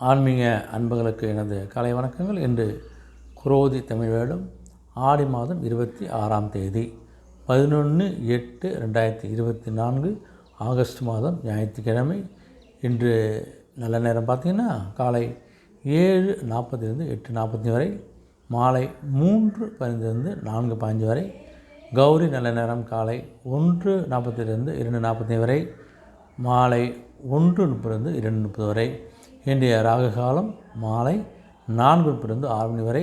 ஆன்மீக அன்பர்களுக்கு எனது காலை வணக்கங்கள். இன்று குரோதி தமிழ் வருடம் ஆடி மாதம் 26ஆம் தேதி 11/8/2024 ஆகஸ்ட் மாதம் ஞாயிற்றுக்கிழமை. இன்று நல்ல நேரம் பார்த்திங்கன்னா காலை 7:40 8:40 வரை, மாலை 3:15 4:15 வரை. கௌரி நல்ல நேரம் காலை 1:40 2:40 வரை, மாலை 1:30 2:30 வரை. இன்றைய ராகு காலம் மாலை 4:30 6 வரை,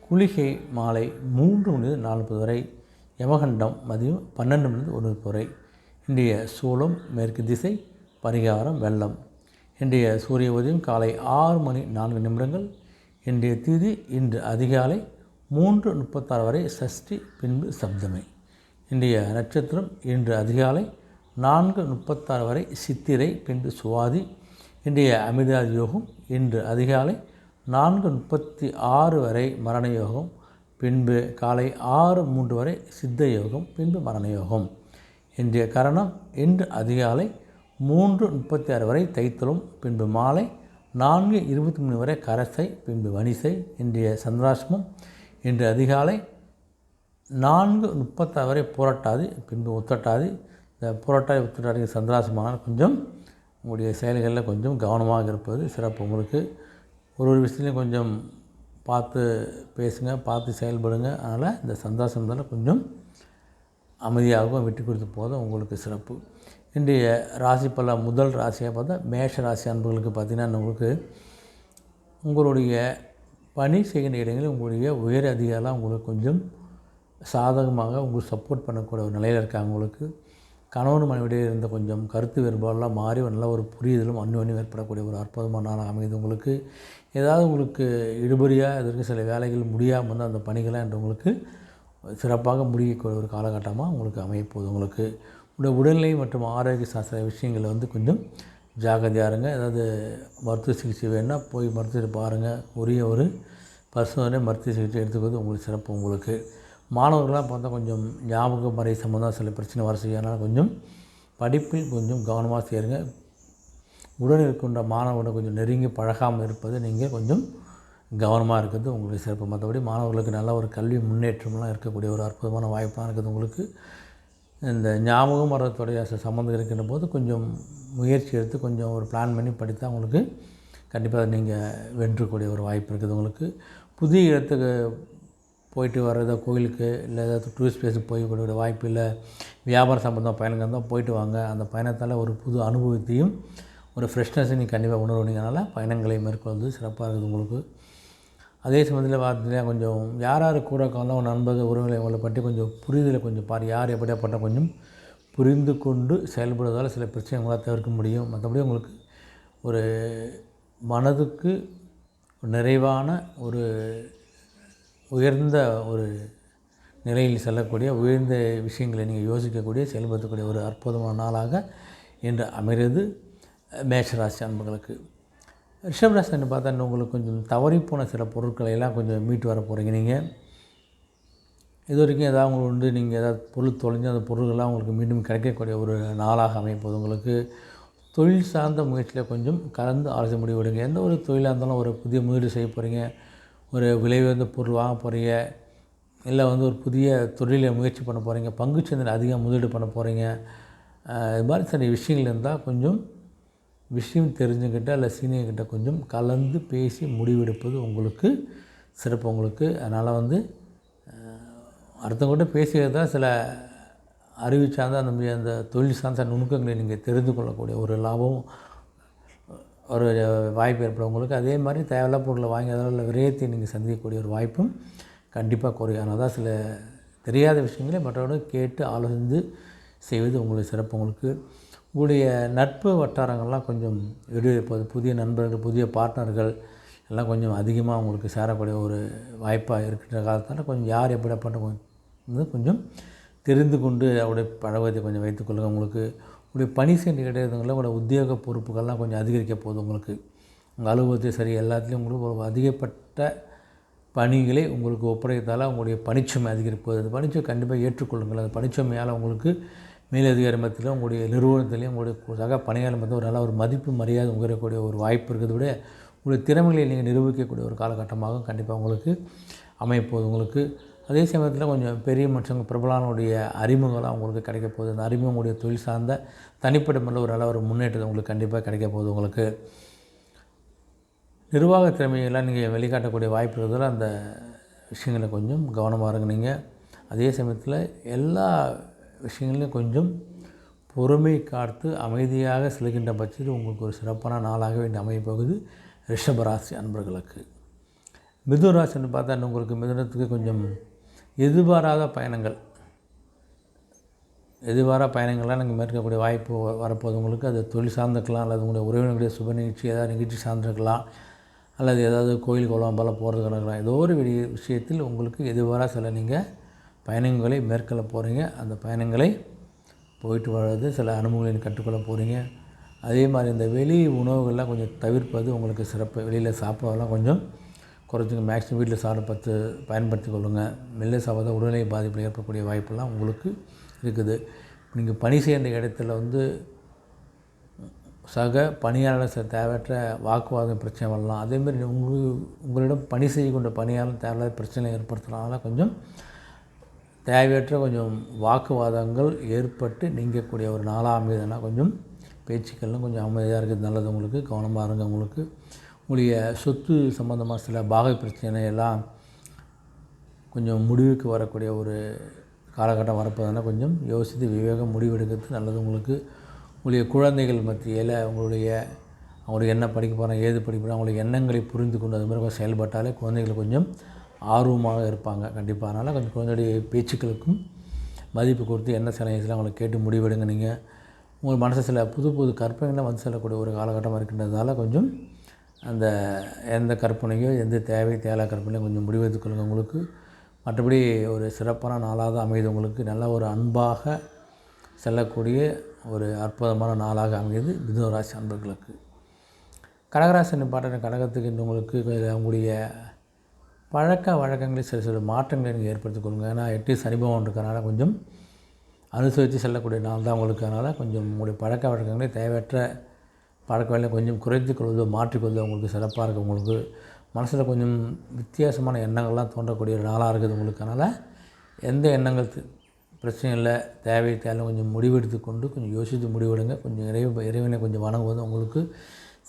குளிகை மாலை 3:40 வரை, யமகண்டம் மதியம் 12:1 வரை. இன்றைய சூலம் மேற்கு திசை, பரிகாரம் வெள்ளம். இன்றைய சூரிய உதயம் காலை 6:04. இன்றைய திதி இன்று அதிகாலை 3:36 வரை சஷ்டி, பின்பு சப்தமி. இன்றைய நட்சத்திரம் இன்று அதிகாலை 4:36 வரை சித்திரை, பின்பு சுவாதி. இன்றைய அமிர்தாதி யோகம் இன்று அதிகாலை 4:36 வரை மரண யோகம், பின்பு காலை 6:03 வரை சித்த யோகம், பின்பு மரண யோகம். இன்றைய கரணம் இன்று அதிகாலை 3:36 வரை தைத்தலும், பின்பு மாலை 4:23 வரை கரசை, பின்பு வணிசை. இன்றைய சந்திராஷ்டமம் இன்று அதிகாலை 4:36 வரை புரட்டாதி, பின்பு உத்திரட்டாதி. இந்த புரட்டாதி உத்திரட்டாதி சந்திராஷ்டமான கொஞ்சம் உங்களுடைய செயல்களில் கொஞ்சம் கவனமாக இருப்பது சிறப்பு. உங்களுக்கு ஒரு விஷயத்துலையும் கொஞ்சம் பார்த்து பேசுங்க, பார்த்து செயல்படுங்க. அதனால் இந்த சந்தோஷம்தால் கொஞ்சம் அமைதியாகவும் விட்டு கொடுத்து போதும் உங்களுக்கு சிறப்பு. இன்றைய ராசி பல முதல் ராசியாக பார்த்தா மேஷ ராசி அன்பர்களுக்கு பார்த்திங்கன்னா, உங்களுக்கு உங்களுடைய பணி செய்கின்ற இடங்களில் உங்களுடைய உயர் அதிகாரிலாம் உங்களுக்கு கொஞ்சம் சாதகமாக உங்களுக்கு சப்போர்ட் பண்ணக்கூடிய ஒரு நிலையில் இருக்காங்க. உங்களுக்கு கணவன் மனைவிடையே இருந்த கொஞ்சம் கருத்து வேறுபாடெல்லாம் மாறி நல்ல ஒரு புரிதலும் அந்யோன்யம் ஏற்படக்கூடிய ஒரு அற்புதமான நாளாக அமைது. உங்களுக்கு ஏதாவது உங்களுக்கு இழுபறியாக இதற்கு சில வேலைகள் முடியாமல் வந்து அந்த பணிகளை என்று உங்களுக்கு சிறப்பாக முடியக்கூடிய ஒரு காலகட்டமாக உங்களுக்கு அமையப்போகுது. உங்களுக்கு உடல்நிலை மற்றும் ஆரோக்கிய சாஸ்திர விஷயங்களில் வந்து கொஞ்சம் ஜாகிரதையாக இருங்க. ஏதாவது மருத்துவ சிகிச்சை வேணுன்னா போய் மருத்துவத்தை பாருங்கள். உரிய ஒரு பரிசோதனை மருத்துவ சிகிச்சை எடுத்துக்கிறது உங்களுக்கு சிறப்பு. உங்களுக்கு மாணவர்களாக பார்த்தா கொஞ்சம் ஞாபக மறை சம்மந்தம் சில பிரச்சனை வர செய்யறதுனால கொஞ்சம் படிப்பில் கொஞ்சம் கவனமாக சேருங்க. உடன் இருக்கின்ற மாணவர்களை கொஞ்சம் நெருங்கி பழகாமல் இருப்பது நீங்கள் கொஞ்சம் கவனமாக இருக்கிறது உங்களுக்கு சிறப்பு. மற்றபடி மாணவர்களுக்கு நல்ல ஒரு கல்வி முன்னேற்றம்லாம் இருக்கக்கூடிய ஒரு அற்புதமான வாய்ப்பாக இருக்குது. உங்களுக்கு இந்த ஞாபகம் மரத்துடைய சம்மந்தம் இருக்கின்ற போது கொஞ்சம் முயற்சி எடுத்து கொஞ்சம் ஒரு பிளான் பண்ணி படித்தா உங்களுக்கு கண்டிப்பாக நீங்கள் வென்றக்கூடிய ஒரு வாய்ப்பு இருக்குது. உங்களுக்கு புதிய இடத்துக்கு போயிட்டு வர்றதா கோயிலுக்கு இல்லை ஏதாவது டூரிஸ்ட் பிளேஸுக்கு போய்க்கூடிய வாய்ப்பு இல்லை, வியாபார சம்பந்தம் பயணங்கள் தான் போயிட்டு வாங்க. அந்த பயணத்தால் ஒரு புது அனுபவத்தையும் ஒரு ஃப்ரெஷ்னஸையும் நீங்கள் கண்டிப்பாக உணர்வுனீங்கனால பயணங்களை மேற்கொள்வது சிறப்பாக இருக்குது உங்களுக்கு. அதே சமயத்தில் பார்த்தீங்கன்னா கொஞ்சம் யார் யார் கூட உட்காந்தா ஒரு நண்பர்கள் உறவுகளை உங்களை பற்றி கொஞ்சம் புரிதலை கொஞ்சம் பாரு, யார் எப்படியாப்பட்ட கொஞ்சம் புரிந்து கொண்டு செயல்படுவதால் சில பிரச்சனை உங்களால் தவிர்க்க முடியும். மற்றபடி உங்களுக்கு ஒரு மனதுக்கு நிறைவான ஒரு உயர்ந்த ஒரு நிலையில் செல்லக்கூடிய உயர்ந்த விஷயங்களை நீங்கள் யோசிக்கக்கூடிய செயல்படுத்தக்கூடிய ஒரு அற்புதமான நாளாக இன்று அமைகிறது மேஷராசி அன்பர்களுக்கு. ரிஷபராசின்னு பார்த்தா உங்களுக்கு கொஞ்சம் தவறிப்போன சில பொருட்களை எல்லாம் கொஞ்சம் மீட்டு வர போகிறீங்க. நீங்கள் இது வரைக்கும் ஏதாவது உங்களுக்கு உண்டு, நீங்கள் ஏதாவது பொருள் தொலைஞ்சு அந்த பொருள்கள்லாம் உங்களுக்கு மீண்டும் கிடைக்கக்கூடிய ஒரு நாளாக அமைப்போது. உங்களுக்கு தொழில் சார்ந்த முயற்சியில் கொஞ்சம் கலந்து ஆலோசனை முடிவெடுங்க. எந்த ஒரு தொழிலாக இருந்தாலும் ஒரு புதிய முதலீடு செய்ய போகிறீங்க, ஒரு விலை உயர்ந்த பொருள் வாங்க போகிறீங்க, இல்லை வந்து ஒரு புதிய தொழிலை முயற்சி பண்ண போகிறீங்க, பங்குச்சந்தையில் அதிகம் முதலீடு பண்ண போகிறீங்க. இது மாதிரி சில விஷயங்கள் இருந்தால் கொஞ்சம் விஷயம் தெரிஞ்சுக்கிட்ட இல்லை சீனியர்கிட்ட கொஞ்சம் கலந்து பேசி முடிவெடுப்பது உங்களுக்கு சிறப்பு உங்களுக்கு. அதனால் வந்து அடுத்தவங்கள்ட்ட பேசுகிறது தான் சில அறிவு சார்ந்த அந்த தொழில் சார்ந்த நுணுக்கங்களை நீங்கள் தெரிந்து கொள்ளக்கூடிய ஒரு லாபம் ஒரு வாய்ப்பு ஏற்படும் உங்களுக்கு. அதே மாதிரி தேவையில்லாத பொருளை வாங்கி அதில் விரயத்தை நீங்கள் சந்திக்கக்கூடிய ஒரு வாய்ப்பும் கண்டிப்பாக குறையும். ஆனால் தான் சில தெரியாத விஷயங்களை மற்றவர்கள் கேட்டு ஆலோசித்து செய்வது உங்களுக்கு சிறப்பு. உங்களுக்கு உங்களுடைய நட்பு வட்டாரங்கள்லாம் கொஞ்சம் விடுவிப்பது, புதிய நண்பர்கள் புதிய பார்ட்னர்கள் எல்லாம் கொஞ்சம் அதிகமாக உங்களுக்கு சேரக்கூடிய ஒரு வாய்ப்பாக இருக்கின்ற காலத்தால் கொஞ்சம் யார் எப்படிப்பட்ட கொஞ்சம் தெரிந்து கொண்டு அவருடைய பழக்கத்தை கொஞ்சம் வைத்துக்கொள்ளுங்கள். உங்களுக்கு உங்களுடைய பணி செய்கிற கிடையாதுங்கள உங்களோட உத்தியோக பொறுப்புகள்லாம் கொஞ்சம் அதிகரிக்க போகுது. உங்களுக்கு உங்கள் அலுவலகத்தையும் சரி எல்லாத்துலேயும் உங்களுக்கு ஒரு அதிகப்பட்ட பணிகளை உங்களுக்கு ஒப்படைத்தால் உங்களுடைய பணிச்சுமை அதிகரிப்பது. அந்த பணிச்சுமை கண்டிப்பாக ஏற்றுக்கொள்ளுங்கள். அந்த பணிச்சுமையால் உங்களுக்கு மேலதிகாரி மத்தியில் உங்களுடைய நிறுவனத்திலையும் உங்களுடைய சக பணியாளர் மத்தியில் ஒரு நல்ல ஒரு மதிப்பு மரியாதை உயரக்கூடிய ஒரு வாய்ப்பு இருக்கிறத விட உங்களுடைய திறமைகளை நீங்கள் நிரூபிக்கக்கூடிய ஒரு காலகட்டமாகவும் கண்டிப்பாக உங்களுக்கு அமையப்போகுது உங்களுக்கு. அதே சமயத்தில் கொஞ்சம் பெரிய மனுஷங்க பிரபலனுடைய அறிமுகம்லாம் உங்களுக்கு கிடைக்க போகுது. அந்த அறிமுகம் உடைய தொழில் சார்ந்த தனிப்பட்ட முறையில் ஒரு நல்ல ஒரு முன்னேற்றம் உங்களுக்கு கண்டிப்பாக கிடைக்க போகுது உங்களுக்கு. நிர்வாக திறமையெல்லாம் நீங்கள் வெளிக்காட்டக்கூடிய வாய்ப்பு இருக்கிறதால அந்த விஷயங்களில் கொஞ்சம் கவனமாக இருங்க நீங்கள். அதே சமயத்தில் எல்லா விஷயங்களையும் கொஞ்சம் பொறுமை காத்து அமைதியாக செல்கின்ற பட்சத்தில் உங்களுக்கு ஒரு சிறப்பான நாளாகவே இந்த அமையப்போகுது ரிஷபராசி அன்பர்களுக்கு. மிதுன ராசின்னு பார்த்தா உங்களுக்கு மிதுனத்துக்கு கொஞ்சம் எதிர்பாராத பயணங்கள்லாம் நீங்கள் மேற்கக்கூடிய வாய்ப்பு வரப்போது உங்களுக்கு. அது தொழில் சார்ந்திருக்கலாம், அல்லது உங்களுடைய உறவினர்களுடைய சுப நிகழ்ச்சி ஏதாவது நிகழ்ச்சி சார்ந்திருக்கலாம், அல்லது ஏதாவது கோயில் குளம் போல் போகிறது கிடக்கலாம். ஏதோ ஒரு விஷயத்தில் உங்களுக்கு எதிர்பாராத சில நீங்கள் பயணங்களை மேற்கொள்ள போகிறீங்க. அந்த பயணங்களை போயிட்டு வர்றது சில அனுபவங்களை கற்றுக்கொள்ள போகிறீங்க. அதே மாதிரி இந்த வெளி உணவுகள்லாம் கொஞ்சம் தவிர்ப்பது உங்களுக்கு சிறப்பு. வெளியில் சாப்பிட்றதெல்லாம் கொஞ்சம் குறைச்சிங்க. மேக்ஸிமம் வீட்டில் சாப்பிட பயன்படுத்தி கொள்ளுங்கள். வெளில சாப்பிட்றத உடல்நிலை பாதிப்பில் ஏற்படக்கூடிய வாய்ப்பெல்லாம் உங்களுக்கு இருக்குது. நீங்கள் பணி செய்கின்ற இடத்துல சக பணியாளர் தேவையற்ற வாக்குவாதம் பிரச்சனை வரலாம். அதேமாதிரி உங்களிடம் பணி செய்யக்கூடிய பணியாளர் தேவையில்லாத பிரச்சனை ஏற்படுத்துறதுனால கொஞ்சம் தேவையற்ற கொஞ்சம் வாக்குவாதங்கள் ஏற்பட்டு நீங்கக்கூடிய ஒரு நாளாக அமைதுன்னா கொஞ்சம் பேச்சுக்கள்லாம் கொஞ்சம் அமைதியாக இருக்குது. நல்லது உங்களுக்கு. கவனமாக இருங்க உங்களுக்கு. உங்களுடைய சொத்து சம்மந்தமாக சில பாகை பிரச்சனையெல்லாம் கொஞ்சம் முடிவுக்கு வரக்கூடிய ஒரு காலகட்டம் வரப்போதுன்னா கொஞ்சம் யோசித்து விவேகம் முடிவெடுக்கிறது நல்லது உங்களுக்கு. உங்களுடைய குழந்தைகள் மத்தியில் அவங்களுடைய என்ன படிக்க போகிறாங்க, ஏது படிக்க போகிறாங்க, அவங்களுடைய எண்ணங்களை புரிந்து கொண்டு அது மாதிரி செயல்பட்டாலே குழந்தைகள் கொஞ்சம் ஆர்வமாக இருப்பாங்க கண்டிப்பாக. அதனால் கொஞ்சம் குழந்தையுடைய பேச்சுக்களுக்கும் மதிப்பு கொடுத்து என்ன சில அவங்களை கேட்டு முடிவெடுங்க நீங்கள். உங்கள் மனசில் சில புது புது கற்பனைகள்லாம் வந்து செல்லக்கூடிய ஒரு காலகட்டமாக இருக்கின்றதால கொஞ்சம் அந்த எந்த கற்பனையோ எந்த தேவையில்லாத கற்பனையும் கொஞ்சம் முடிவெடுத்துக் கொள்ளுங்கள் உங்களுக்கு. மற்றபடி ஒரு சிறப்பான நாளாக தான் அமையுது உங்களுக்கு. நல்ல ஒரு அன்பாக செல்லக்கூடிய ஒரு அற்புதமான நாளாக அமையுது மிதுன ராசி அன்பர்களுக்கு. கடகராசின்னு பாட்டுற கடகத்துக்கு உங்களுக்கு உங்களுடைய பழக்க வழக்கங்களில் சில மாற்றங்களை நீங்கள் ஏற்படுத்திக் கொள்ளுங்கள். ஏன்னா 8 சனி பகவான் இருக்கிறனால கொஞ்சம் அனுசரித்து செல்லக்கூடிய நாள் தான் உங்களுக்கு. அதனால் கொஞ்சம் உங்களுடைய பழக்க வழக்கங்களை தேவையற்ற பழக்க வழக்கங்களை கொஞ்சம் குறைத்து கொள்வதோ மாற்றிக்கொள்வதோ உங்களுக்கு சிறப்பாக இருக்குது. உங்களுக்கு மனசில் கொஞ்சம் வித்தியாசமான எண்ணங்கள்லாம் தோன்றக்கூடிய ஒரு நாளாக இருக்குது உங்களுக்கு. அதனால் எந்த எண்ணங்கள் பிரச்சனை இல்லை, தேவையை கொஞ்சம் முடிவெடுத்து கொண்டு கொஞ்சம் யோசித்து முடிவெடுங்க. கொஞ்சம் இறைவனை கொஞ்சம் வணங்குவது உங்களுக்கு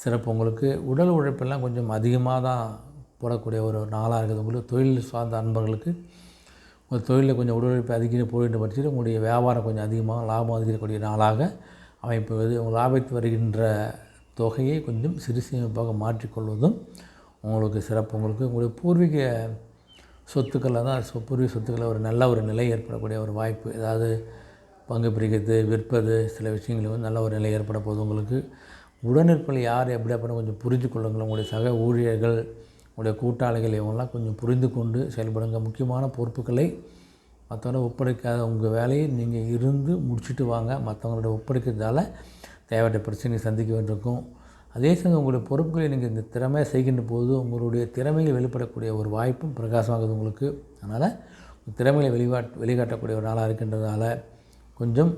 சிறப்பு. உங்களுக்கு உடல் உழைப்பெல்லாம் கொஞ்சம் அதிகமாக தான் போடக்கூடிய ஒரு நாளாக இருக்குது உங்களுக்கு. தொழில் சார்ந்த அன்பர்களுக்கு உங்கள் தொழிலில் கொஞ்சம் உடல் உழைப்பு அதிகம் போகின்ற பட்சத்தில் உங்களுடைய வியாபாரம் கொஞ்சம் அதிகமாக லாபம் அதிகரிக்கக்கூடிய நாளாக அமைப்புவது. உங்கள் லாபத்து வருகின்ற தொகையை கொஞ்சம் சிறு சேமிப்பாக மாற்றிக்கொள்வதும் உங்களுக்கு சிறப்பு. உங்களுக்கு உங்களுடைய பூர்வீக சொத்துக்களில் தான் பூர்வீக சொத்துக்களில் ஒரு நல்ல ஒரு நிலை ஏற்படக்கூடிய ஒரு வாய்ப்பு. ஏதாவது பங்கு பிரிக்கிறது, விற்பது, சில விஷயங்கள் நல்ல ஒரு நிலை ஏற்பட போகுது உங்களுக்கு. உடனிருப்பில் யார் எப்படி அப்படின்னு கொஞ்சம் புரிஞ்சு கொள்ளுங்கள். உங்களுடைய சக ஊழியர்கள், உங்களுடைய கூட்டாளிகள் இவங்கெல்லாம் கொஞ்சம் புரிந்து கொண்டு செயல்படுங்க. முக்கியமான பொறுப்புகளை மற்றவங்கள ஒப்படைக்காத உங்கள் வேலையை நீங்கள் இருந்து முடிச்சுட்டு வாங்க. மற்றவங்களோட ஒப்படைக்கிறதால தேவையற்ற பிரச்சனையை சந்திக்க வேண்டியிருக்கும். அதே சமயம் உங்களுடைய பொறுப்புகளை நீங்கள் இந்த திறமையை செய்கின்ற போது உங்களுடைய திறமையை வெளிப்படக்கூடிய ஒரு வாய்ப்பும் பிரகாசமாகுது உங்களுக்கு. அதனால் திறமையை வெளிக்காட்டக்கூடிய ஒரு நாளாக இருக்கின்றதால கொஞ்சம்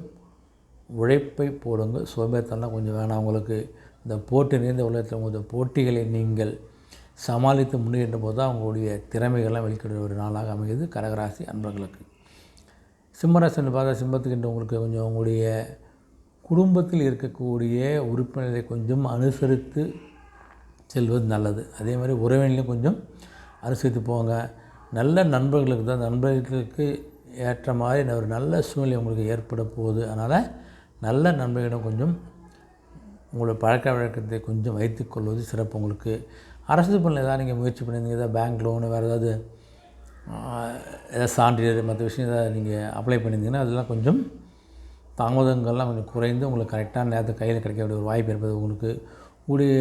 உழைப்பை போடுங்க. சோம்பேறித்தனம் கொஞ்சம் வேணாம் உங்களுக்கு. இந்த போட்டி நிறைந்த உலகத்தில் உங்களுடைய போட்டிகளை நீங்கள் சமாளித்து முன்னேறும் போது தான் அவங்களுடைய திறமைகள்லாம் வெளிக்கிற ஒரு நாளாக அமைகிறது கடகராசி அன்பர்களுக்கு. சிம்மராசின்னு பார்த்தா சிம்மத்துக்கின்ற உங்களுக்கு கொஞ்சம் உங்களுடைய குடும்பத்தில் இருக்கக்கூடிய உறுப்பினரை கொஞ்சம் அனுசரித்து செல்வது நல்லது. அதே மாதிரி உறவினர்களையும் கொஞ்சம் அனுசரித்து போங்க. நல்ல நண்பர்களுக்கு தான் நண்பர்களுக்கு ஏற்ற மாதிரி ஒரு நல்ல சூழ்நிலை உங்களுக்கு ஏற்பட போகுது. அதனால் நல்ல நண்பர்களிடம் கொஞ்சம் உங்களுடைய பழக்க வழக்கத்தை கொஞ்சம் வைத்துக்கொள்வது சிறப்பு உங்களுக்கு. அரசு பணியில் ஏதாவது நீங்கள் முயற்சி பண்ணியிருந்தீங்க, ஏதாவது பேங்க் லோனு, வேறு ஏதாவது சான்றிதழ் மற்ற விஷயம் ஏதாவது நீங்கள் அப்ளை பண்ணியிருந்தீங்கன்னா அதெல்லாம் கொஞ்சம் தாமதங்கள்லாம் கொஞ்சம் குறைந்து உங்களுக்கு கரெக்டான நேரத்துக்கு கையில் கிடைக்கக்கூடிய ஒரு வாய்ப்பு இருப்பது உங்களுக்கு. உங்களுடைய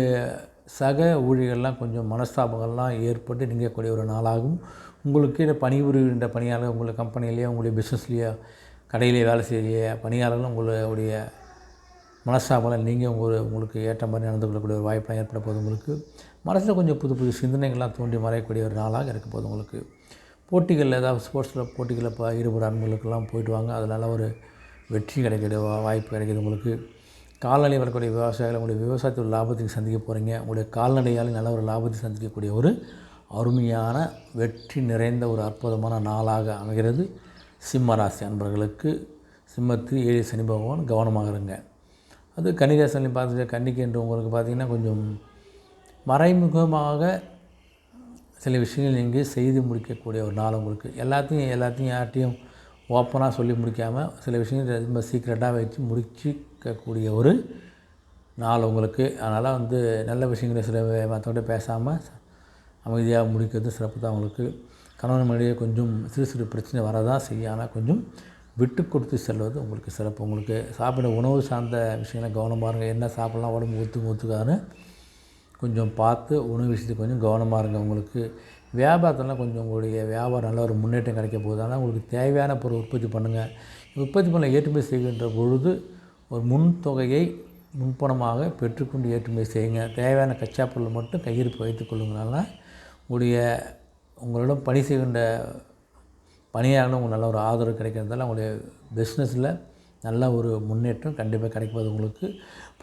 சக ஊழியர்கள்லாம் கொஞ்சம் மனஸ்தாபங்கள்லாம் ஏற்பட்டு நீங்கக்கூடிய ஒரு நாளாகும். உங்களுக்கு பணிபுரிகின்ற பணியாளர் உங்களுடைய கம்பெனிலேயோ உங்களுடைய பிஸ்னஸ்லேயோ கடையிலேயே வேலை செய்ய பணியாளர்களும் உங்களுடைய மனஸ்தாபங்களை நீங்கள் உங்களுக்கு ஏற்ற மாதிரி நடந்து கொள்ளக்கூடிய ஒரு வாய்ப்பெலாம் ஏற்பட போது உங்களுக்கு. மனசில் கொஞ்சம் புது புது சிந்தனைகள்லாம் தோன்றி மறையக்கூடிய ஒரு நாளாக இருக்க போது உங்களுக்கு. போட்டிகளில் ஏதாவது ஸ்போர்ட்ஸில் போட்டிகளில் ஈடுபட அன்பர்களுக்கெல்லாம் போயிட்டு வாங்க. அதனால் ஒரு வெற்றி கிடைக்கக்கூடிய வாய்ப்பு கிடைக்கிது உங்களுக்கு. கால்நடை வரக்கூடிய விவசாயிகள் உங்களுடைய விவசாயத்தில் லாபத்துக்கு சந்திக்க போகிறீங்க. உங்களுடைய கால்நடையால் நல்ல ஒரு லாபத்தை சந்திக்கக்கூடிய ஒரு அருமையான வெற்றி நிறைந்த ஒரு அற்புதமான நாளாக அமைகிறது. சிம்ம ராசி அன்பர்களுக்கு சிம்மத்தில் 7 சனி பகவான் கவனமாக இருங்க. அது கன்னிராசிலையும் பார்த்துட்டு கன்னிக்கு என்று உங்களுக்கு பார்த்திங்கன்னா கொஞ்சம் மறைமுகமாக சில விஷயங்கள் நீங்கள் செய்து முடிக்கக்கூடிய ஒரு நாள் உங்களுக்கு. எல்லாத்தையும் யார்ட்டையும் ஓப்பனாக சொல்லி முடிக்காமல் சில விஷயங்கள் ரொம்ப சீக்கிரட்டாக வச்சு முடிச்சிக்கக்கூடிய ஒரு நாள் உங்களுக்கு. அதனால் நல்ல விஷயங்களை சில மற்றவங்க பேசாமல் அமைதியாக முடிக்கிறது சிறப்பு தான் உங்களுக்கு. கணவன் மனைவியே கொஞ்சம் சிறு சிறு பிரச்சனை வரதான் செய்யும். ஆனால் கொஞ்சம் விட்டு கொடுத்து செல்வது உங்களுக்கு சிறப்பு. உங்களுக்கு சாப்பிட உணவு சார்ந்த விஷயங்களை கவனமாக இருங்க. என்ன சாப்பிட்லாம் உடம்பு ஒத்துக்காதுன்னு கொஞ்சம் பார்த்து உணவு விஷயத்துக்கு கொஞ்சம் கவனமாக இருங்க. உங்களுக்கு வியாபாரத்திலாம் கொஞ்சம் உங்களுடைய வியாபாரம் நல்ல ஒரு முன்னேற்றம் கிடைக்க போகுது. ஆனால் உங்களுக்கு தேவையான பொருள் உற்பத்தி பண்ணுங்கள். உற்பத்தி பண்ண ஏற்றுமதி செய்கின்ற பொழுது ஒரு முன்தொகையை முன்பணமாக பெற்றுக்கொண்டு ஏற்றுமதி செய்யுங்க. தேவையான கச்சா பொருள் மட்டும் கையிருப்பு வைத்துக் கொள்ளுங்கனால உங்களிடம் பணி செய்கின்ற பணியாளர்களும் உங்களுக்கு நல்ல ஒரு ஆதரவு கிடைக்கிறதால உங்களுடைய பிஸ்னஸில் நல்ல ஒரு முன்னேற்றம் கண்டிப்பாக கிடைக்கும்போது உங்களுக்கு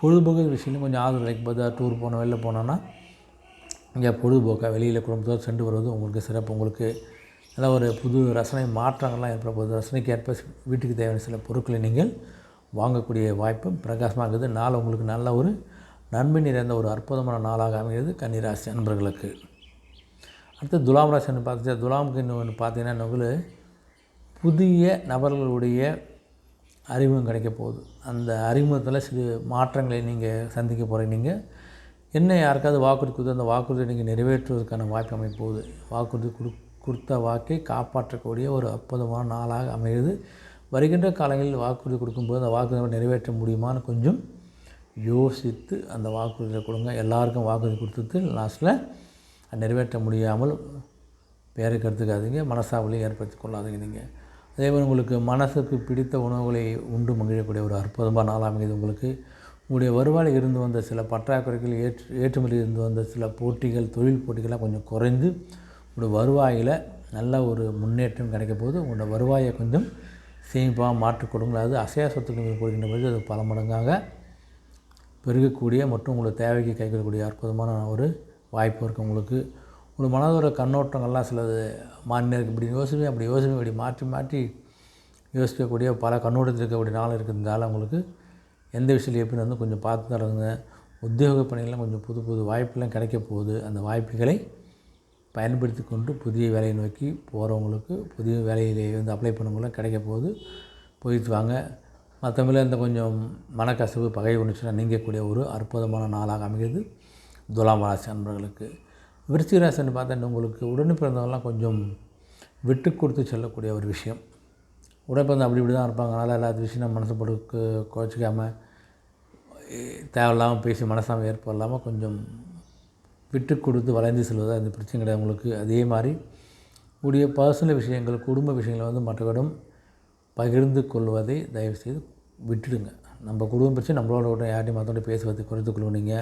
பொழுதுபோக்கு விஷயங்களும் கொஞ்சம் ஆதரவு கிடைக்கும்போது டூர் போனோம் வெளில போனோன்னா இங்கே பொழுதுபோக்காக வெளியில் குடும்பத்தோடு சென்று வருவது உங்களுக்கு சிறப்பு. உங்களுக்கு நல்ல ஒரு புது ரசனை மாற்றங்கள்லாம் ஏற்பட போகுது. ரசனைக்கு ஏற்ப வீட்டுக்கு தேவையான சில பொருட்களை நீங்கள் வாங்கக்கூடிய வாய்ப்பும் பிரகாசமாக இருக்குது. நாள் உங்களுக்கு நல்ல ஒரு நன்மை நிறைந்த ஒரு அற்புதமான நாளாக அமைகிறது கன்னிராசி அன்பர்களுக்கு. அடுத்து துலாம் ராசின்னு பார்த்துட்டு துலாமுக்கு இன்னொன்று பார்த்தீங்கன்னா உங்களுக்கு புதிய நபர்களுடைய அறிமுகம் கிடைக்க போகுது. அந்த அறிமுகத்தில் சில மாற்றங்களை நீங்கள் சந்திக்க போகிறீங்க. நீங்கள் என்ன யாருக்காவது வாக்குறுதி கொடுத்து அந்த வாக்குறுதியை நீங்கள் நிறைவேற்றுவதற்கான வாய்ப்பு அமைய போகுது. வாக்குறுதி கொடுத்த வாக்கை காப்பாற்றக்கூடிய ஒரு அற்புதமான நாளாக அமைகிறது. வருகின்ற காலங்களில் வாக்குறுதி கொடுக்கும்போது அந்த வாக்குறுதியை நிறைவேற்ற முடியுமான்னு கொஞ்சம் யோசித்து அந்த வாக்குறுதியை கொடுங்க. எல்லாருக்கும் வாக்குறுதி கொடுத்துட்டு லாஸ்ட்டில் நிறைவேற்ற முடியாமல் பேருக்கு எடுத்துக்காதீங்க. மனசாவலியை ஏற்படுத்தி கொள்ளாதீங்க. நீங்கள் அதேமாதிரி உங்களுக்கு மனசுக்கு பிடித்த உணவுகளை உண்டு மகிழக்கூடிய ஒரு அற்புதமான நாளாக அமைகிறது. உங்களுக்கு உங்களுடைய வருவாயில் இருந்து வந்த சில பற்றாக்குறைகள் ஏற்றுமதி இருந்து வந்த சில போட்டிகள் தொழில் போட்டிகள்லாம் கொஞ்சம் குறைந்து உங்களுடைய வருவாயில் நல்ல ஒரு முன்னேற்றம் கிடைக்க போது உங்களோட வருவாயை கொஞ்சம் சேமிப்பாக மாற்றிக் கொடுங்கள். அது அசையா சொத்துக்கள் போடுகின்ற பொழுது அது பல மடங்காக பெருகக்கூடிய மற்றும் உங்களுக்கு தேவைக்கு கைகூடக்கூடிய அற்புதமான ஒரு வாய்ப்பு இருக்குது. உங்களுக்கு மனதோட கண்ணோட்டங்கள்லாம் சிலது மாறினே இருக்குது. இப்படி யோசிப்பேன் அப்படி மாற்றி யோசிக்கக்கூடிய பல கண்ணோட்டத்தில் இருக்கக்கூடிய நாள் இருக்கிறதுனால உங்களுக்கு எந்த விஷயத்தில் எப்படி கொஞ்சம் பார்த்து தரங்க. உத்தியோக பணிகள்லாம் கொஞ்சம் புது வாய்ப்பெல்லாம் கிடைக்க போகுது. அந்த வாய்ப்புகளை பயன்படுத்தி கொண்டு புதிய வேலையை நோக்கி போகிறவங்களுக்கு புதிய வேலையிலே அப்ளை பண்ணவங்களாம் கிடைக்க போகுது. போயிட்டு வாங்க. மற்றவங்கள கொஞ்சம் மனக்கசவு பகை உணர்ச்சினா நீங்கக்கூடிய ஒரு அற்புதமான நாளாக அமைகிறது துலாம் ராசி அன்பர்களுக்கு. விருச்சிக ராசின்னு பார்த்தா உங்களுக்கு உடனே பிறந்தவங்களாம் கொஞ்சம் விட்டு கொடுத்து செல்லக்கூடிய ஒரு விஷயம். உடன்பிறந்த இப்படி தான் இருப்பாங்க. அதனால் எல்லாத்து விஷயம் நம்ம மனசு போட்டு குறைச்சிக்காமல் தேவையில்லாமல் பேசி மனசாமல் ஏற்படலாமல் கொஞ்சம் விட்டு கொடுத்து வளைந்து செல்வதாக இந்த பிரச்சனை கிடையாது உங்களுக்கு. அதே மாதிரி உடைய பர்சனல் விஷயங்கள் குடும்ப விஷயங்களை மற்றவரிடம் பகிர்ந்து கொள்வதை தயவுசெய்து விட்டுடுங்க. நம்ம குடும்ப பிரச்சனை நம்மளோட யார்ட்டையும் மற்றவங்க பேசுவதை குறைத்து கொள்வீங்க.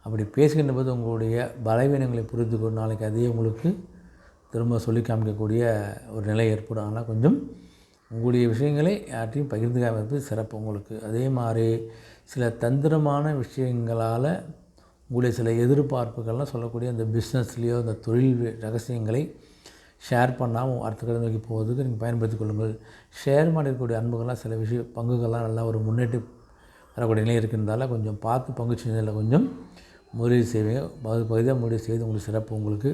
அப்படி பேசுகின்ற போது உங்களுடைய பலவீனங்களை புரிந்து கொண்டு நாளைக்கு அதே உங்களுக்கு திரும்ப சொல்லி காமிக்கக்கூடிய ஒரு நிலை ஏற்படும். ஆனால் கொஞ்சம் உங்களுடைய விஷயங்களை யார்ட்டையும் பகிர்ந்துக்காமல் இருப்பது சிறப்பு உங்களுக்கு. அதே மாதிரி சில தந்திரமான விஷயங்களால் உங்களுடைய சில எதிர்பார்ப்புகள்லாம் சொல்லக்கூடிய அந்த பிஸ்னஸ்லேயோ அந்த தொழில் ரகசியங்களை ஷேர் பண்ணாமல் அடுத்த கடை நோக்கி போவதுக்கு நீங்கள் பயன்படுத்திக் கொள்ளுங்கள். ஷேர் பண்ணியிருக்கக்கூடிய அன்புகள்லாம் சில பங்குகள்லாம் நல்லா ஒரு முன்னேற்றம் வரக்கூடிய நிலை இருக்கின்றதால கொஞ்சம் பார்த்து பங்கு சந்தையில் கொஞ்சம் முதலீடு செய்வீங்க. பகுதியாக முதலீடு செய்து உங்களுக்கு சிறப்பு. உங்களுக்கு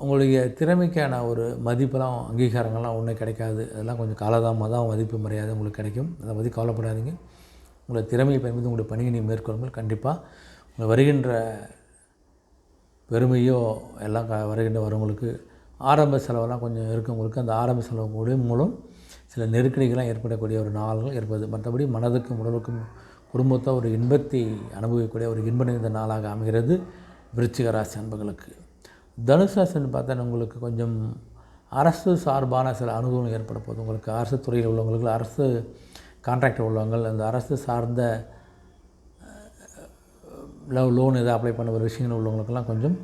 உங்களுடைய திறமைக்கான ஒரு மதிப்பெல்லாம் அங்கீகாரங்கள்லாம் ஒன்றும் கிடைக்காது. அதெல்லாம் கொஞ்சம் காலதாமமாக தான் மதிப்பு மரியாதை உங்களுக்கு கிடைக்கும். அதை பற்றி கவலைப்படாதீங்க. உங்களை திறமையை பயன்படுத்தி உங்களுடைய பணியை நீங்கள் மேற்கொள்ளுங்கள். கண்டிப்பாக உங்களை வருகின்ற பெருமையோ எல்லாம் வருகின்ற வரவங்களுக்கு ஆரம்ப செலவெல்லாம் கொஞ்சம் இருக்கவங்களுக்கு அந்த ஆரம்ப செலவு மூலம் சில நெருக்கடிகள்லாம் ஏற்படக்கூடிய ஒரு நாள்கள் ஏற்படுது. மற்றபடி மனதுக்கும் உடலுக்கும் குடும்பத்தை ஒரு இன்பத்தை அனுபவிக்கக்கூடிய ஒரு இன்ப நிறைந்த நாளாக அமைகிறது விருச்சிக ராசி அன்பர்களுக்கு. தனுசு ராசின்னு பார்த்தா உங்களுக்கு கொஞ்சம் அரசு சார்பான சில அனுகூலம் ஏற்பட போகுது. உங்களுக்கு அரசு துறையில் உள்ளவங்களுக்கு அரசு கான்ட்ராக்டர் உள்ளவங்க அந்த அரசு சார்ந்த லோன் எதாவது அப்ளை பண்ண ஒரு விஷயங்கள் உள்ளவங்களுக்கெல்லாம் கொஞ்சம்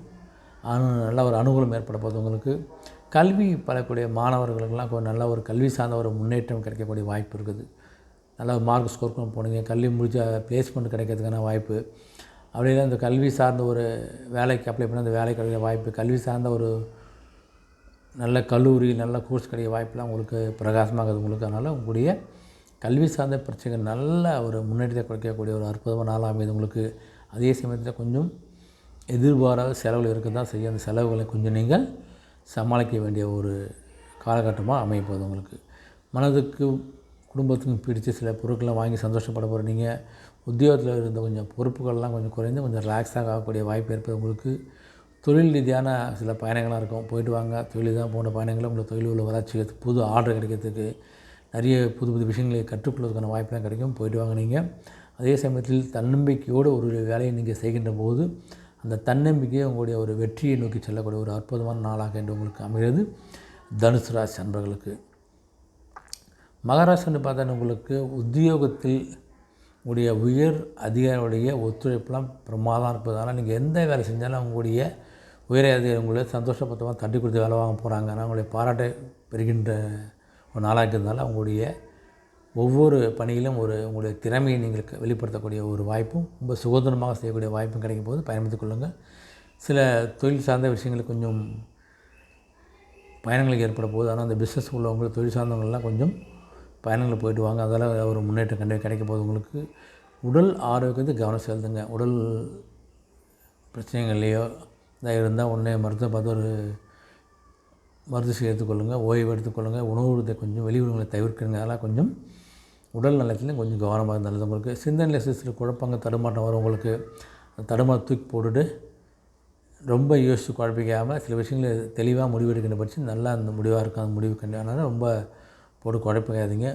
நல்ல ஒரு அனுகூலம் ஏற்பட போகுது. உங்களுக்கு கல்வி பழக்கூடிய மாணவர்களுக்கெல்லாம் கொஞ்சம் நல்ல ஒரு கல்வி சார்ந்த ஒரு முன்னேற்றம் கிடைக்கக்கூடிய வாய்ப்பு இருக்குது. நல்லா மார்க் ஸ்கோர் பண்ண போனீங்க, கல்வி முடிச்ச ப்ளேஸ்மெண்ட் கிடைக்கிறதுக்கான வாய்ப்பு, அப்படி இல்லை இந்த கல்வி சார்ந்த ஒரு வேலைக்கு அப்ளை பண்ண அந்த வேலை கிடைக்கிற வாய்ப்பு, கல்வி சார்ந்த ஒரு நல்ல கல்லூரி, நல்ல கோர்ஸ் கிடைக்க வாய்ப்புலாம் உங்களுக்கு பிரகாசமாகுது உங்களுக்கு. அதனால் உங்களுடைய கல்வி சார்ந்த பிரச்சனைகள் நல்ல ஒரு முன்னேற்றத்தை கொடுக்கக்கூடிய ஒரு அற்புதமான நாளாக அமையுது உங்களுக்கு. அதே சமயத்தில் கொஞ்சம் எதிர்பாராத செலவுகள் இருக்க தான் செய்யும். அந்த செலவுகளை கொஞ்சம் நீங்கள் சமாளிக்க வேண்டிய ஒரு காலகட்டமாக அமையப்போகுது உங்களுக்கு. மனதுக்கு குடும்பத்துக்கும் பிடிச்ச சில பொருட்கள்லாம் வாங்கி சந்தோஷப்பட போகிற நீங்கள் உத்தியோகத்தில் இருந்த கொஞ்சம் பொறுப்புகள்லாம் கொஞ்சம் குறைந்து கொஞ்சம் ரிலாக்ஸாக ஆகக்கூடிய வாய்ப்பு ஏற்பது உங்களுக்கு. தொழில் ரீதியான சில பயணங்களாக இருக்கும், போயிட்டு வாங்க. தொழில் ரீதியாக போன்ற பயணங்களில் உங்களுக்கு தொழில் உள்ள வளர்ச்சி, புது ஆர்டர் கிடைக்கிறதுக்கு, நிறைய புது புது விஷயங்களை கற்றுக்கொள்வதற்கான வாய்ப்பெலாம் கிடைக்கும். போயிட்டு வாங்க நீங்கள். அதே சமயத்தில் தன்னம்பிக்கையோடு ஒரு வேலையை நீங்கள் செய்கின்ற போது அந்த தன்னம்பிக்கையை உங்களுடைய ஒரு வெற்றியை நோக்கி செல்லக்கூடிய ஒரு அற்புதமான நாளாக என்று உங்களுக்கு அமைகிறது. தனுசு ராசி அன்பர்களுக்கு. மகராசின்னு பார்த்தா உங்களுக்கு உத்தியோகத்தில் உங்களுடைய உயர் அதிகாரியுடைய ஒத்துழைப்பெல்லாம் பிரமாதம் இருப்பதால் நீங்கள் எந்த வேலை செஞ்சாலும் உங்களுடைய உயர் அதிகாரி உங்களை சந்தோஷப்பட்டமாக தட்டி கொடுத்து வேலை வாங்க போகிறாங்க. ஆனால் உங்களுடைய பாராட்டை பெறுகின்ற ஒரு நாளாக இருக்கிறதுனால உங்களுடைய ஒவ்வொரு பணியிலும் உங்களுடைய திறமையை நீங்கள் வெளிப்படுத்தக்கூடிய ஒரு வாய்ப்பும் ரொம்ப சுதந்திரமாக செய்யக்கூடிய வாய்ப்பும் கிடைக்கும் போது பயன்படுத்திக் கொள்ளுங்கள். சில தொழில் சார்ந்த விஷயங்களுக்கு கொஞ்சம் பயணங்களுக்கு ஏற்பட போகுது. ஆனால் அந்த பிஸ்னஸ் உள்ளவங்களுக்கு தொழில் சார்ந்தவங்கள்லாம் கொஞ்சம் பயணங்கள் போயிட்டு வாங்க. அதெல்லாம் ஒரு முன்னேற்றம் கிடைக்க போகுது உங்களுக்கு. உடல் ஆரோக்கியத்துக்கு கவனம் செலுத்துங்க. உடல் பிரச்சனைகள்லையோ இதாக இருந்தால் உடனே மருத்துவம் பார்த்து ஒரு மருந்து எடுத்துக்கொள்ளுங்கள், ஓய்வு எடுத்துக்கொள்ளுங்கள். உணவுத்தை கொஞ்சம் வெளி உணவுகளை தவிர்க்குங்க. அதெல்லாம் கொஞ்சம் உடல் நலத்துலேயும் கொஞ்சம் கவனமாக நல்லது உங்களுக்கு. சிந்தனையில் சில குழப்பங்கள் தடுமாட்டம் வரும் உங்களுக்கு. தடுமாற்றம் தூக்கி போட்டுட்டு ரொம்ப யோசித்து குழப்பிக்காமல் சில விஷயங்களை தெளிவாக முடிவெடுக்கின்ற பட்சம் நல்லா அந்த முடிவாக இருக்கும். அந்த முடிவு அதனால் ரொம்ப போட்டு குழப்பிக்காதீங்க.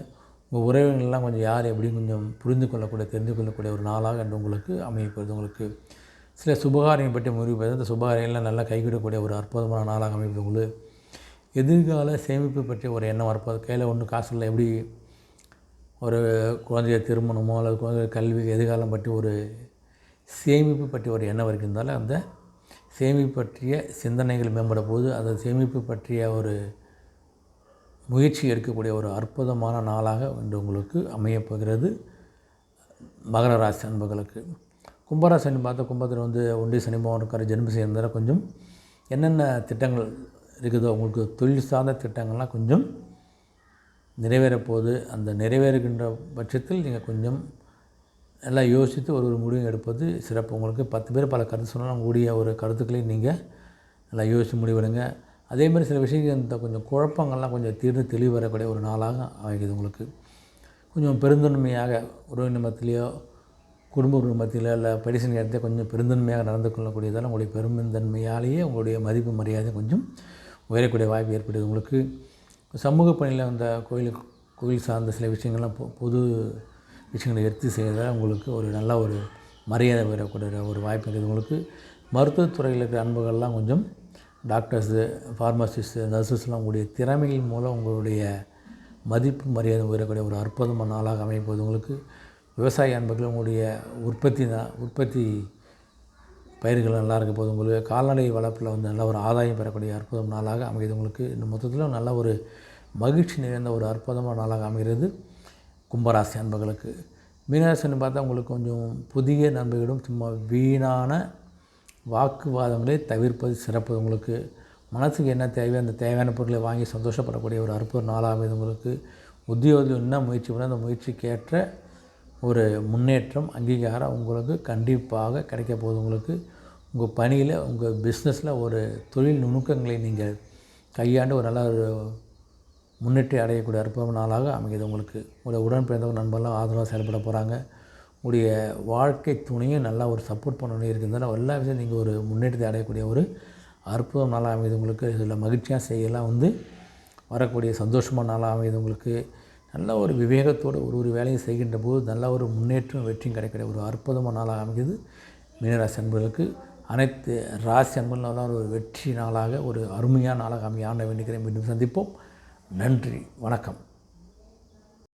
உங்கள் உறவினர்கள்லாம் கொஞ்சம் யார் எப்படியும் கொஞ்சம் புரிந்து கொள்ளக்கூடிய தெரிந்து கொள்ளக்கூடிய ஒரு நாளாக என்று உங்களுக்கு அமையப்படுது. உங்களுக்கு சில சுபகாரியம் பற்றி முடிவு அந்த சுபகாரியங்கள்லாம் நல்லா கைவிடக்கூடிய ஒரு அற்புதமான நாளாக அமைப்பது உங்களுக்கு. எதிர்கால சேமிப்பு பற்றி ஒரு எண்ணம் வரப்போது. கையில் ஒன்றும் காசு இல்லை, எப்படி ஒரு குழந்தைய திருமணமோ அல்லது குழந்தைய கல்வி எதிர்காலம் பற்றி ஒரு சேமிப்பு பற்றி ஒரு எண்ணம் இருக்கின்றதால அந்த சேமிப்பு பற்றிய சிந்தனைகள் மேம்பட போது அந்த சேமிப்பு பற்றிய ஒரு முயற்சி எடுக்கக்கூடிய ஒரு அற்புதமான நாளாக இன்று உங்களுக்கு அமையப்போகிறது. மகர ராசி அன்பர்களுக்கு. கும்பராசின்னு பார்த்தா கும்பத்தில் ஒன்றிய சனி பகவான் இருக்கார். ஜென்ம சேர்ந்தால் கொஞ்சம் என்னென்ன திட்டங்கள் இருக்குதோ உங்களுக்கு தொழில் சார்ந்த திட்டங்கள்லாம் கொஞ்சம் நிறைவேறப்போகுது. அந்த நிறைவேறுகின்ற பட்சத்தில் நீங்கள் கொஞ்சம் நல்லா யோசித்து ஒரு முடிவு எடுப்பது சிறப்பு. உங்களுக்கு 10 பேர் பல கருத்து சொன்னாலும் உங்களுடைய ஒரு கருத்துக்களையும் நீங்கள் நல்லா யோசித்து முடிவெடுங்க. அதேமாதிரி சில விஷயங்கள் இந்த கொஞ்சம் குழப்பங்கள்லாம் கொஞ்சம் தீர்ந்து தெளிவு வரக்கூடிய ஒரு நாளாக ஆகிடுது உங்களுக்கு. கொஞ்சம் பெருந்தன்மையாக உறவினர் மத்தியிலையோ குடும்ப மத்தியிலோ இல்லை படிசன் இடத்துல கொஞ்சம் பெருந்தன்மையாக நடந்து கொள்ளக்கூடியதால் உங்களுடைய பெருந்தன்மையாலேயே உங்களுடைய மதிப்பு மரியாதை கொஞ்சம் உயரக்கூடிய வாய்ப்பு ஏற்படுது உங்களுக்கு. சமூக பணியில் அந்த கோயில் சார்ந்த சில விஷயங்கள்லாம் பொது விஷயங்களை எடுத்து செய்கிறதால உங்களுக்கு ஒரு நல்ல ஒரு மரியாதை உயரக்கூடிய ஒரு வாய்ப்பு இருக்குது உங்களுக்கு. மருத்துவத்துறையில் இருக்கிற அன்புகள்லாம் கொஞ்சம் டாக்டர்ஸு, ஃபார்மசிஸ்ட்டு, நர்சஸ்லாம் உங்களுடைய திறமையின் மூலம் உங்களுடைய மதிப்பு மரியாதை உயரக்கூடிய ஒரு அற்புதமான நாளாக அமைப்போது உங்களுக்கு. விவசாய அன்பர்கள் உங்களுடைய உற்பத்தி பயிர்கள் நல்லா இருக்க போது உங்களுக்கு. கால்நடை வளர்ப்பில் நல்ல ஒரு ஆதாயம் பெறக்கூடிய அற்புதமான நாளாக அமைகிறது உங்களுக்கு. இந்த மொத்தத்தில் நல்ல ஒரு மகிழ்ச்சி நிறைந்த ஒரு அற்புதமான நாளாக அமைகிறது கும்பராசி அன்பர்களுக்கு. மீனராசின்னு பார்த்தா உங்களுக்கு கொஞ்சம் புதிய நண்பர்களிடம் சும்மா வீணான வாக்குவாதங்களை தவிர்ப்பது சிறப்பு. உங்களுக்கு மனசுக்கு என்ன தேவையோ அந்த தேவையான பொருட்களை வாங்கி சந்தோஷப்படக்கூடிய ஒரு அற்புத நாளாக அமைது உங்களுக்கு. உத்தியோகத்தில் என்ன முயற்சி பண்ணால் அந்த முயற்சிக்கேற்ற ஒரு முன்னேற்றம் அங்கீகாரம் உங்களுக்கு கண்டிப்பாக கிடைக்க போகுது உங்களுக்கு. உங்கள் பணியில் உங்கள் பிஸ்னஸில் ஒரு தொழில் நுணுக்கங்களை நீங்கள் கையாண்டு ஒரு நல்ல ஒரு முன்னேற்றம் அடையக்கூடிய அற்புதமான நாளாக அமைகிறது உங்களுக்கு. உங்களுடைய உடன் பிறந்தவங்க நண்பர்லாம் ஆதரவாக செயல்பட போகிறாங்க. உங்களுடைய வாழ்க்கை துணையும் நல்லா ஒரு சப்போர்ட் பண்ணணும் இருக்கிறதால எல்லா விஷயம் நீங்கள் ஒரு முன்னேற்றத்தை அடையக்கூடிய ஒரு அற்புதம் நாளாக அமைகிறது உங்களுக்கு. இதில் மகிழ்ச்சியாக செய்யலாம் வரக்கூடிய சந்தோஷமான நாளாக அமைகிறது உங்களுக்கு. நல்ல ஒரு விவேகத்தோடு ஒரு வேலையை செய்கின்ற போது நல்ல ஒரு முன்னேற்றம் வெற்றியும் கிடைக்கிற ஒரு அற்புதமான நாளாக அமைகிறது மீனராசி அன்பர்களுக்கு. அனைத்து ராசி அன்பர்கள் ஒரு வெற்றி நாளாக ஒரு அருமையான நாளாக அமைய ஆண்ட வேண்டிக்கிறேன். மீண்டும் சந்திப்போம். நன்றி, வணக்கம்.